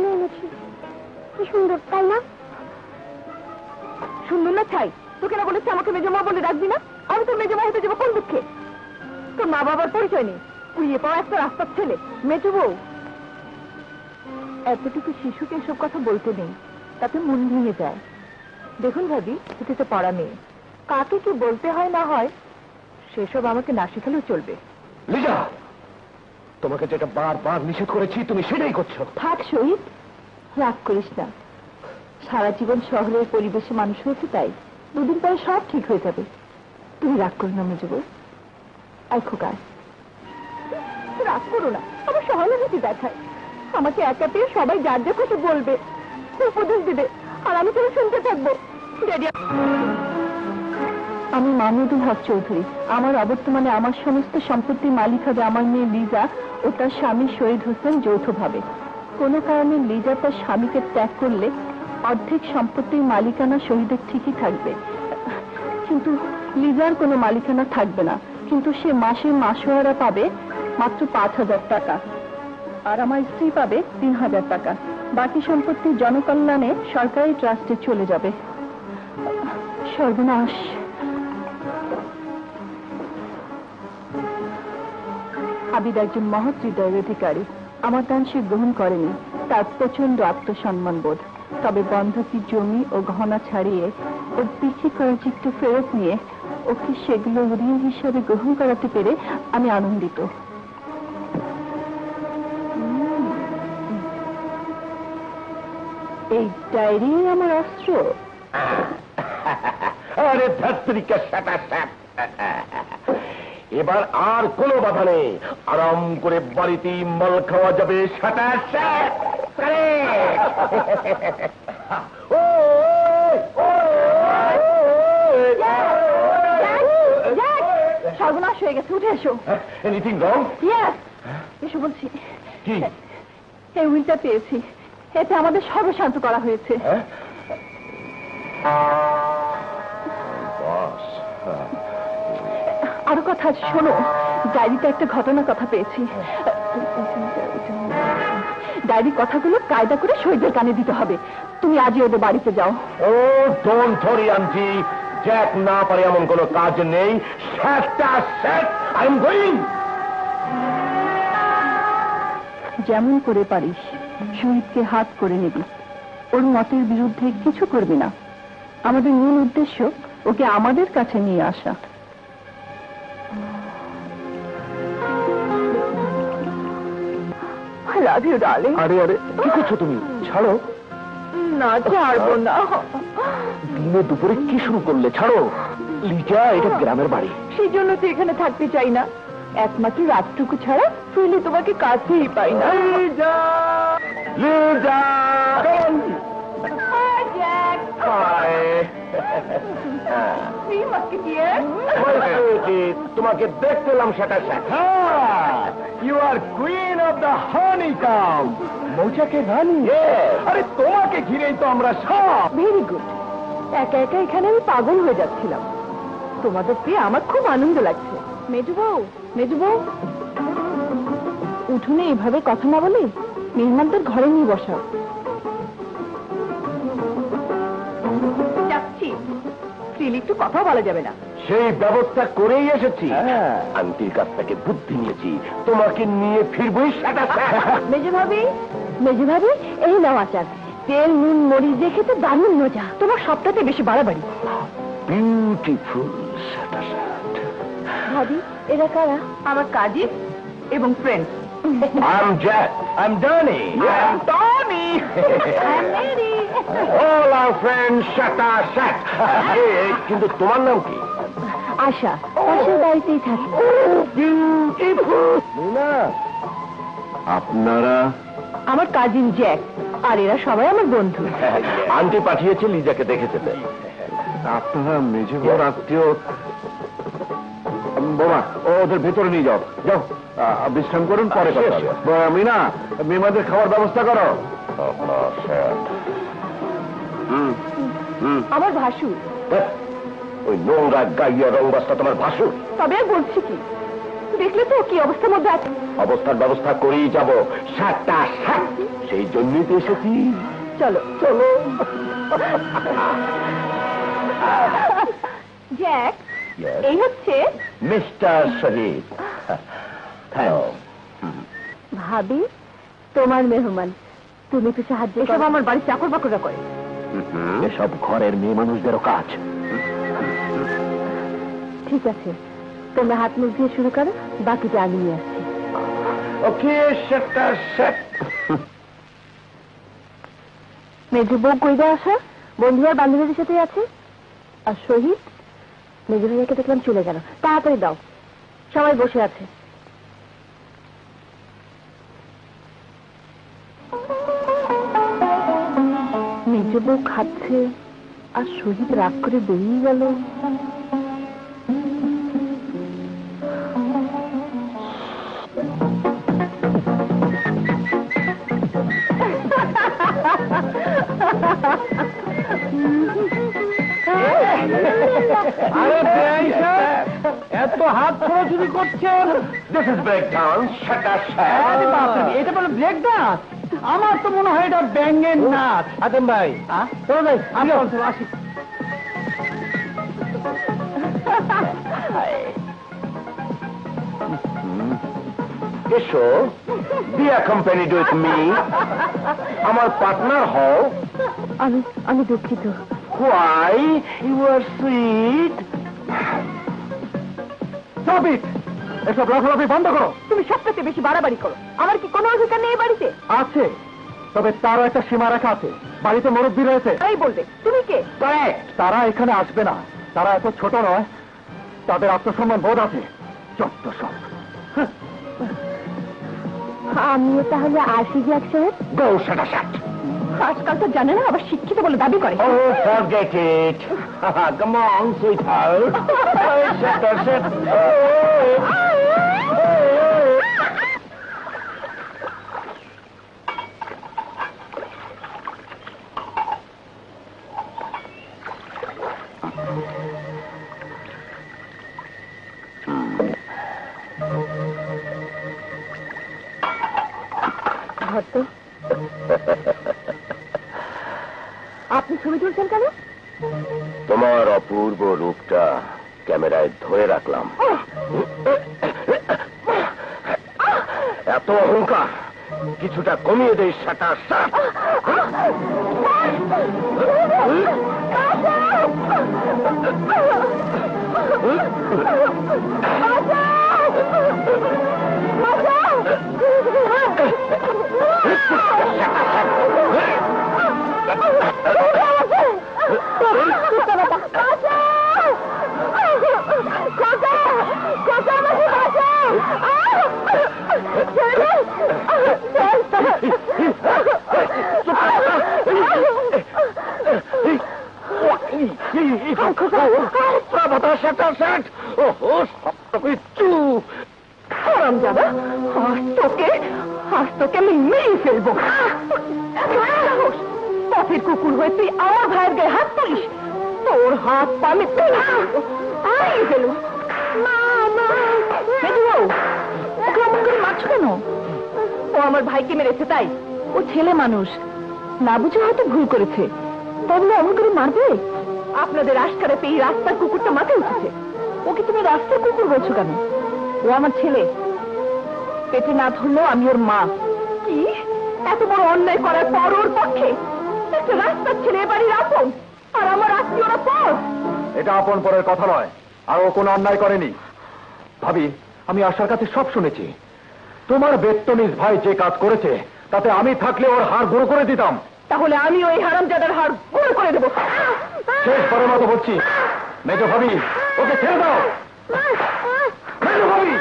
এখানে এনেছি। কি সুন্দর, তাই না? সুন্দর না ছাই? তোকে না বলেছে আমাকে মেজমা বলে ডাকবি না? আমি তোর মেজমা হতে যাবো কোন দুঃখে? তোর মা বাবার পরিচয় নেই, কুইয়ে পাওয়া একটা রাস্তার ছেলে, মেজো বউ। এতটুকু শিশুকে এসব কথা বলতে নেই, তাতে মন ভেঙে যায়। দেখুন ভাবি, এটা পড়া মেয়ে, কাকে কি বলতে হয় না হয় সেসব আমাকে না শেখালেও চলবে। লিজা, তোমাকে যেটা বারবার নিষেধ করেছি তুমি সেটাই করছো। থাক শহীদ, রাগ করিস না। সারা জীবন শহরের পরিবেশে মানুষ হয়েছে, তাই দুদিন পরে সব ঠিক হয়ে যাবে। তুমি রাগ করো না মেজো বউ। আই খোকা, রাগ করো না, আমার সহানুভূতি দেখায়। আমাকে একা পেয়ে সবাই যার যে খুশি বলবে, উপদেশ দিবে, আর আমি তুমি শুনতে থাকবো। আমি মাহমুদুল হক চৌধুরী। আমার অবর্তমানে আমার সমস্ত সম্পত্তির মালিক হবে আমার মেয়ে লিজা ও তার স্বামী শহীদ হোসেন যৌথভাবে। কোনো কারণে লিজা তার স্বামীকে ত্যাগ করলে অর্ধেক সম্পত্তির মালিকানা শহীদের ঠিকই থাকবে, কিন্তু লিজার কোনো মালিকানা থাকবে না। কিন্তু সে মাসে মাসোয়ারা পাবে মাত্র 5,000 টাকা, আর আমার স্ত্রী পাবে 3,000 টাকা। বাকি সম্পত্তি জনকল্যাণে সরকারি ট্রাস্টে চলে যাবে। সর্বনাশ! আবিদ একজন মহৎ হৃদয়ের অধিকারী। আমার দান সে গ্রহণ করেনি, তার প্রচন্ড আত্মসম্মান বোধ। তবে বন্ধকি জমি ও গহনা ছাড়িয়ে ও বিক্রি করা চিত্র ফেরত নিয়ে ওকে সেগুলো ঋণ হিসাবে গ্রহণ করাতে পেরে আমি আনন্দিত। এই ডায়েরি আমার অস্ত্র। আরে ধাত্রিকা সাটা, এবার আর কোনো বাধা নেই, আরাম করে বাড়িতে মাল খাওয়া যাবে। সাটা সর্বনাশ হয়ে গেছে, উঠে এসো। Anything wrong? এসো বলছি। এই উইলটা পেয়েছি, এতে আমাদের সর্বশান্ত করা হয়েছে। আরো কথা আছে, শোনো। ডায়েরিতে একটা ঘটনার কথা পেয়েছি। ডায়েরি কথাগুলো কায়দা করে শহীদের কানে দিতে হবে। তুমি আজই ওদের বাড়িতে যাও। ও ডোন্ট ওয়ারি আন্টি, জ্যাক না পারে এমন কোনো কাজ নেই। I am going. যেমন করে পারিস শহীদকে হাত করে নিবি। ওর মতের বিরুদ্ধে কিছু করবি না। আমাদের মূল উদ্দেশ্য ওকে আমাদের কাছে নিয়ে আসা। I love you, darling. আরে আরে, কি করছো তুমি? ছাড়ো না, ছাড়বো না। দিনে দুপুরে কি শুরু করলে? ছাড়ো লিজা, এটা গ্রামের বাড়ি। সেই জন্য তো এখানে থাকতে চাই না। একমাত্র রাতটুকু ছাড়া ফিরলে তোমাকে কাছেই পাই না। লিজা, লিজা, তোমাকে দেখতে এলাম। সেটা you are queen of the honeycomb, মৌচাকের রানী। আরে তোমাকে ঘিরেই তো আমরা সব। Very good. একা একা এখানে আমি পাগল হয়ে যাচ্ছিলাম। তোমাদের পেয়ে আমার খুব আনন্দ লাগছে। মেজু বউ, মেজু বউ, উঠোনে এইভাবে কথা না বলে মেহমানদের ঘরে নিয়ে বসাও। যাচ্ছি, ফ্রিলি একটু কথা বলা যাবে না। সেই ব্যবস্থা করেই এসেছি। আন্টির কাছ থেকে বুদ্ধি নিয়েছি, তোমাকে নিয়ে ফিরবই। মেজু ভাবি, মেজু ভাবি, এই নাও আচার। তেল নুন মরিচ দিয়ে খেতে দারুণ মজা। তোমার সবটাতে বেশি বাড়াবাড়ি। বিউটিফুল। ভাবি, এরা কারা? আমার কাজিন এবং friend. I'm Jack. I'm Donnie. I'm Tony. I'm Mary. All our friends, Shata Shat. কিন্তু তোমার নাম কি? আশা। পাশের বাড়িতেই থাকি। বিউটিফুল। না, আপনারা? আমার কাজিন জ্যাক, আর এরা সবাই আমার বন্ধু। আন্টি পাঠিয়েছে লিজাকে দেখে যেতে। আপনারা মেজে বড় আত্মীয়। বাবা, ওদের ভেতরে নিয়ে যাও। যাও, বিশ্রাম করুন, পরে কথা হবে। মিনা, মেয়েমাদের খাওয়ার ব্যবস্থা করো। আমার ভাসুর। ওই নোংরা গাইয়া রংবাসটা তোমার ভাসুর? তবে আর বলছি কি, দেখলে তো কি অবস্থার মধ্যে আছে। অবস্থার ব্যবস্থা করেই যাবো। সেই জন্যই তো এসেছি। চলো চলো। জ্যাক, এই হচ্ছে মিস্টার শহীদ। ভাবি, তোমার মেহমান। তুমি একটু সাহায্য করো। আমার বাড়ির চাকর বাকররা করে। এসব ঘরের মেয়ে মানুষদেরও কাজ। ঠিক আছে, তোমরা হাত মুখ দিয়ে শুরু করো, বাকিটা আমি নিয়ে আসছি। ওকে, সেটা সেট। মেজু বউ কইরা আসা, বন্ধু আর বান্ধবীদের সাথে আছে। আর শহীদ, মেজু ভাইয়াকে দেখলাম চলে গেল। তাড়াতাড়ি দাও, সবাই বসে আছে। মেজু বউ খাচ্ছে আর শহীদ রাগ করে বেরিয়ে গেল। আরে বেআই সাহেব, এত হাত ছোড়াছুড়ি করছেন। This is break dance. সেটা সেট। এটা বলে ব্রেক ডান্স? আমার তো মনে হয় এটা ব্যাঙ্গের নাচ। আদম ভাই, চলো যাই, আমি আসি। এসো, বি অ্যাকম্পানিড উইথ মি। আমার পার্টনার হও। আমি দুঃখিত। Why you are sweet. Stop এসব লাফালাফি বন্ধ করো। তুমি সবথেকে বেশি বাড়াবাড়ি করো। আমার কি কোনো অধিকার নেই বাড়িতে? আছে, তবে তারও একটা সীমা রেখা আছে। বাড়িতে মুরব্বী রয়েছে। তাই বলবে। তুমি কে? তারা এখানে আসবে না। তারা এত ছোট নয়, তাদের আত্মসম্মান বোধ আছে। চত্ব সব। আমিও তাহলে আসি জ্যাক সাহেব। গো সেটা সেট। আজকাল তো জানে না, আবার শিক্ষিত বলে দাবি করে। Oh, forget it. Come on, sweetheart. সেটা সেট। ধরতো। আপনি ছবি তুলছেন কেন? তোমার অপূর্ব রূপটা ক্যামেরায় ধরে রাখলাম। এত অহংকার কিছুটা কমিয়ে দেয় সেটা সেট। আজ তোকে আমি মেরে ফেলবো। পথের কুকুর হয়ে তুই আমার ভাইয়ের গায়ে হাত তুলিস? তোর হাত পা আমি ফেলু। মারছো কেন? ও আমার ভাইকে মেরেছে তাই। ও ছেলে মানুষ, না বুঝে হয়তো ভুল করেছে। তাহলে অমন করে মারবে? আপনাদের আশকারে পেয়ে রাস্তার কুকুরটা মাথায় উঠেছে। ওকে তুমি রাস্তার কুকুর বলছো কেন? ও আমার ছেলে। পেটে না ধরলেও আমি ওর মা। কি এত বড় অন্যায় করার পর ওর পক্ষে একটা রাস্তার ছেলে বাড়ির আপন, আর আমার আত্মীয়রা পর? এটা আপন পরের কথা নয়, আর ও কোনো অন্যায় করেনি। ভাবি, আমি আশার কাছে সব শুনেছি। তোমার বেত্তনিস ভাই যে কাজ করেছে, তাতে আমি থাকলে ওর হাড় গুঁড়ো করে দিতাম। তাহলে আমি ওই হারামজাদার হাড় গুঁড়ো করে দেবো। শেষবারের মতো বলছি, মেজো ভাবি, ওকে ছেড়ে দাও। মেজো ভাবি,